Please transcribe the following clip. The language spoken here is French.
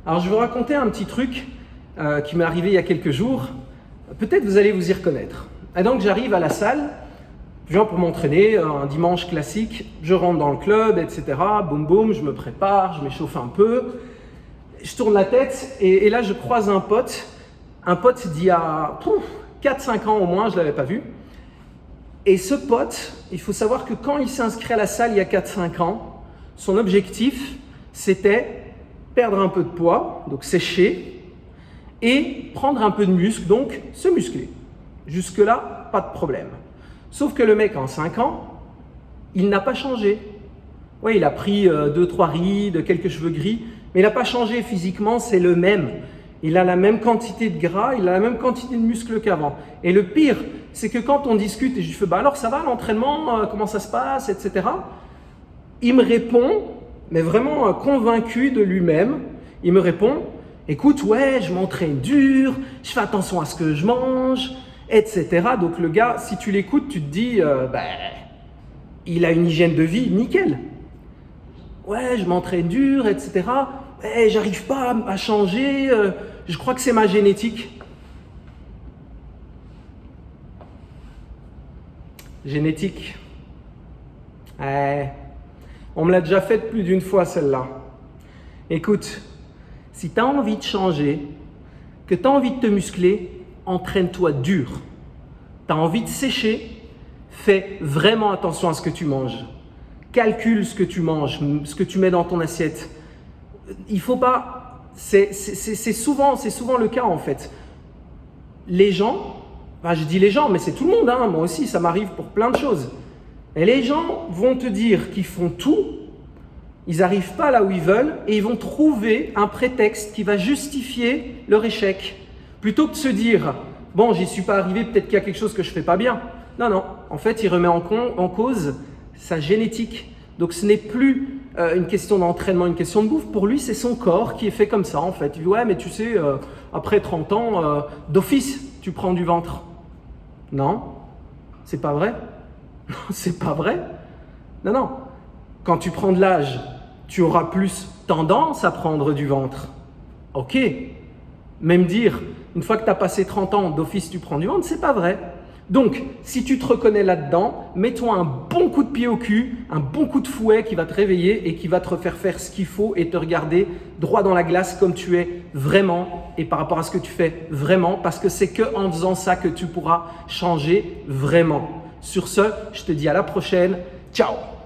Alors je vais vous raconter un petit truc qui m'est arrivé il y a quelques jours. Peut-être vous allez vous y reconnaître. Et donc j'arrive à la salle, je viens pour m'entraîner, un dimanche classique, je rentre dans le club, etc. Boum boum, je me prépare, je m'échauffe un peu, je tourne la tête et là je croise un pote d'il y a 4-5 ans au moins, je ne l'avais pas vu. Et ce pote, il faut savoir que quand il s'est inscrit à la salle il y a 4-5 ans, son objectif c'était perdre un peu de poids, donc sécher, et prendre un peu de muscle, donc se muscler. Jusque-là, pas de problème. Sauf que le mec, en 5 ans, il n'a pas changé. Ouais, il a pris 2-3 rides, quelques cheveux gris, mais il n'a pas changé physiquement, c'est le même. Il a la même quantité de gras, il a la même quantité de muscles qu'avant. Et le pire, c'est que quand on discute et je lui fais « alors ça va l'entraînement, comment ça se passe, etc. » Il me répond, mais vraiment convaincu de lui-même, il me répond « écoute, ouais, je m'entraîne dur, je fais attention à ce que je mange, etc. » Donc le gars, si tu l'écoutes, tu te dis il a une hygiène de vie nickel. Ouais, je m'entraîne dur, etc. Ouais, j'arrive pas à changer, je crois que c'est ma génétique. Génétique. On me l'a déjà faite plus d'une fois celle-là. Écoute, si tu as envie de changer, que tu as envie de te muscler, entraîne-toi dur. Tu as envie de sécher, fais vraiment attention à ce que tu manges. Calcule ce que tu manges, ce que tu mets dans ton assiette. Il faut pas… C'est souvent le cas en fait. Les gens, enfin je dis les gens, mais c'est tout le monde, hein, moi aussi ça m'arrive pour plein de choses. Et les gens vont te dire qu'ils font tout, ils n'arrivent pas là où ils veulent et ils vont trouver un prétexte qui va justifier leur échec. Plutôt que de se dire « bon, j'y suis pas arrivé, peut-être qu'il y a quelque chose que je fais pas bien ». Non, en fait, il remet en cause sa génétique. Donc ce n'est plus une question d'entraînement, une question de bouffe. Pour lui, c'est son corps qui est fait comme ça en fait. Il dit « ouais, mais tu sais, après 30 ans, d'office, tu prends du ventre ». Non, c'est pas vrai. C'est pas vrai. Non. Quand tu prends de l'âge, tu auras plus tendance à prendre du ventre. Ok. Même dire, une fois que tu as passé 30 ans, d'office tu prends du ventre, c'est pas vrai. Donc, si tu te reconnais là-dedans, mets-toi un bon coup de pied au cul, un bon coup de fouet qui va te réveiller et qui va te refaire faire ce qu'il faut et te regarder droit dans la glace comme tu es vraiment et par rapport à ce que tu fais vraiment, parce que c'est qu'en faisant ça que tu pourras changer vraiment. Sur ce, je te dis à la prochaine. Ciao!